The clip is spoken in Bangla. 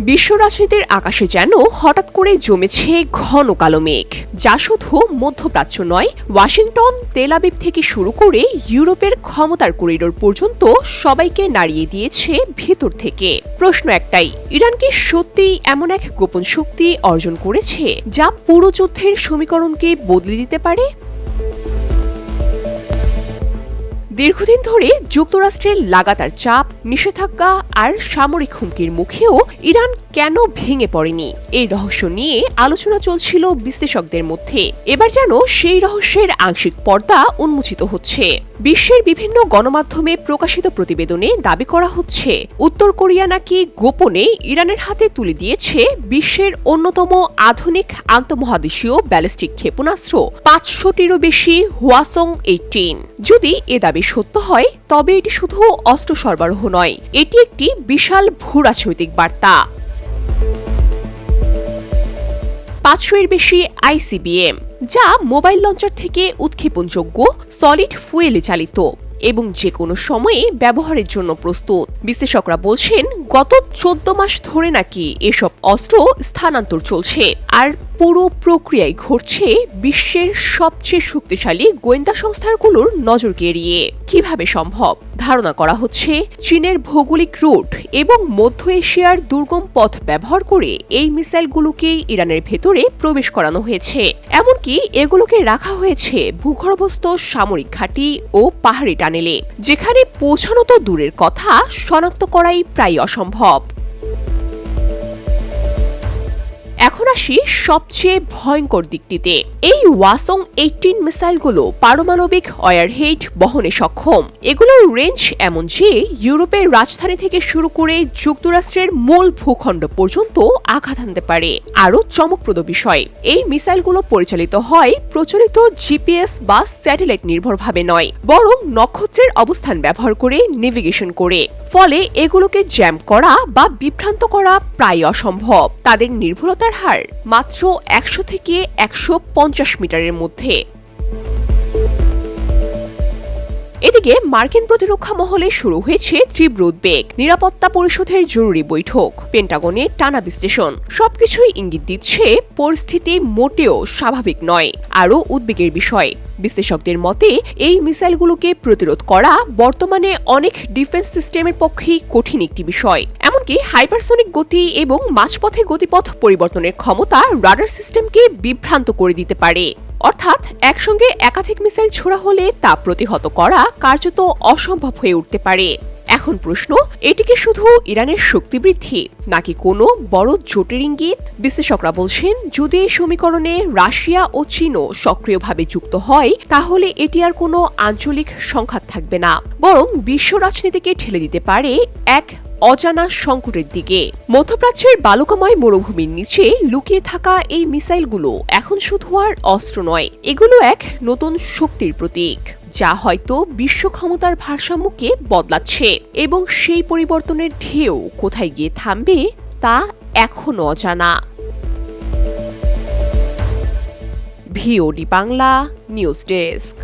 বিশ্ব রাজনীতির আকাশে যেন হঠাৎ করে জমেছে ঘন কালো মেঘ, যা শুধু মধ্যপ্রাচ্য নয়, ওয়াশিংটন, তেল আবিব থেকে শুরু করে ইউরোপের ক্ষমতার করিডোর পর্যন্ত সবাইকে নাড়িয়ে দিয়েছে ভেতর থেকে। প্রশ্ন একটাই, ইরান কি সত্যিই এমন এক গোপন শক্তি অর্জন করেছে যা পুরো যুদ্ধের সমীকরণকে বদলে দিতে পারে? দীর্ঘদিন ধরে যুক্তরাষ্ট্রের লাগাতার চাপ, নিষেধাজ্ঞা আর সামরিক হুমকির মুখেও ইরান কেন ভেঙে পড়েনি, এই রহস্য নিয়ে আলোচনা চলছিল বিশ্লেষকদের মধ্যে। এবার যেন সেই রহস্যের আংশিক পর্দা উন্মোচিত হচ্ছে। বিশ্বের বিভিন্ন গণমাধ্যমে প্রকাশিত প্রতিবেদনে দাবি করা হচ্ছে, উত্তর কোরিয়া নাকি গোপনে ইরানের হাতে তুলে দিয়েছে বিশ্বের অন্যতম আধুনিক আন্তঃমহাদেশীয় ব্যালিস্টিক ক্ষেপণাস্ত্র ৫০০টিরও বেশি হোয়াসং-18। যদি এ দাবি সত্য হয়, তবে এটি শুধু অস্ত্র সরবরাহ নয়, এটি একটি বিশাল ভূরাজনৈতিক বার্তা। ৫০০-এর বেশি আইসিবিএম, যা মোবাইল লঞ্চার থেকে উৎক্ষেপণযোগ্য, সলিড ফুয়েলে চালিত এবং যে কোনো সময়ে ব্যবহারের জন্য প্রস্তুত। বিশ্লেষকরা বলছেন, গত ১৪ মাস ধরে নাকি এসব অস্ত্র স্থানান্তর চলছে, আর পুরো প্রক্রিয়ায় ঘটছে বিশ্বের সবচেয়ে শক্তিশালী গোয়েন্দা সংস্থাগুলোর নজরকে এড়িয়ে। কিভাবে সম্ভব? ধারণা করা হচ্ছে, চীনের ভৌগোলিক রুট এবং মধ্য এশিয়ার দুর্গম পথ ব্যবহার করে এই মিসাইলগুলোকে ইরানের ভেতরে প্রবেশ করানো হয়েছে। এমনকি এগুলোকে রাখা হয়েছে ভূগর্ভস্থ সামরিক ঘাঁটি ও পাহাড়ি টানেলে, যেখানে পৌঁছানো তো দূরের কথা, শনাক্ত করাই প্রায় অসম্ভব। এখন আসি সবচেয়ে ভয়ঙ্কর দিকটিতে। এই হোয়াসং-18 মিসাইলগুলো পারমাণবিক ওয়ারহেড বহনে সক্ষম। এগুলোর রেঞ্জ এমন যে ইউরোপের রাজধানী থেকে শুরু করে যুক্তরাষ্ট্রের মূল ভূখণ্ড পর্যন্ত আঘাত হানতে পারে। আরও চমকপ্রদ বিষয়, এই মিসাইলগুলো পরিচালিত হয় প্রচলিত জিপিএস বা স্যাটেলাইট নির্ভরভাবে নয়, বরং নক্ষত্রের অবস্থান ব্যবহার করে নেভিগেশন করে। ফলে এগুলোকে জ্যাম করা বা বিভ্রান্ত করা প্রায় অসম্ভব। তাদের নির্ভুলতার হার মাত্র ১০০ থেকে ১৫০ মিটারের মধ্যে। এদিকে মার্কিন প্রতিরক্ষা মহলে শুরু হয়েছে তীব্র উদ্বেগ। নিরাপত্তা পরিষদের জরুরি বৈঠক, পেন্টাগনের টানা বিশ্লেষণ, সবকিছুই ইঙ্গিত দিচ্ছে পরিস্থিতি মোটেও স্বাভাবিক নয়। আরও উদ্বেগের বিষয়, বিশ্লেষকদের মতে এই মিসাইলগুলোকে প্রতিরোধ করা বর্তমানে অনেক ডিফেন্স সিস্টেমের পক্ষেই কঠিন একটি বিষয়। এমনকি হাইপারসনিক গতি এবং মাঝপথে গতিপথ পরিবর্তনের ক্ষমতা রাডার সিস্টেমকে বিভ্রান্ত করে দিতে পারে। অর্থাৎ একসঙ্গে একাধিক মিসাইল ছোড়া হলে তা প্রতিহত করা কার্যত অসম্ভব হয়ে উঠতে পারে। এখন প্রশ্ন, এটি কি শুধু ইরানের শক্তি বৃদ্ধি, নাকি কোনো বড় জোটের ইঙ্গিত? বিশ্লেষকরা বলছেন, যদি এই সমীকরণে রাশিয়া ও চীনও সক্রিয়ভাবে যুক্ত হয়, তাহলে এটি আর কোনো আঞ্চলিক সংঘাত থাকবে না, বরং বিশ্ব রাজনীতিকে ঠেলে দিতে পারে এক অজানা সংকটের দিকে। মধ্যপ্রাচ্যের বালুকাময় মরুভূমির নিচে লুকিয়ে থাকা এই মিসাইলগুলো এখন শুধু আর অস্ত্র নয়, এগুলো এক নতুন শক্তির প্রতীক, যা হয়তো বিশ্ব ক্ষমতার ভারসাম্যকে বদলাচ্ছে। এবং সেই পরিবর্তনের ঢেউ কোথায় গিয়ে থামবে তা এখনো অজানা। VOD Bangla news desk.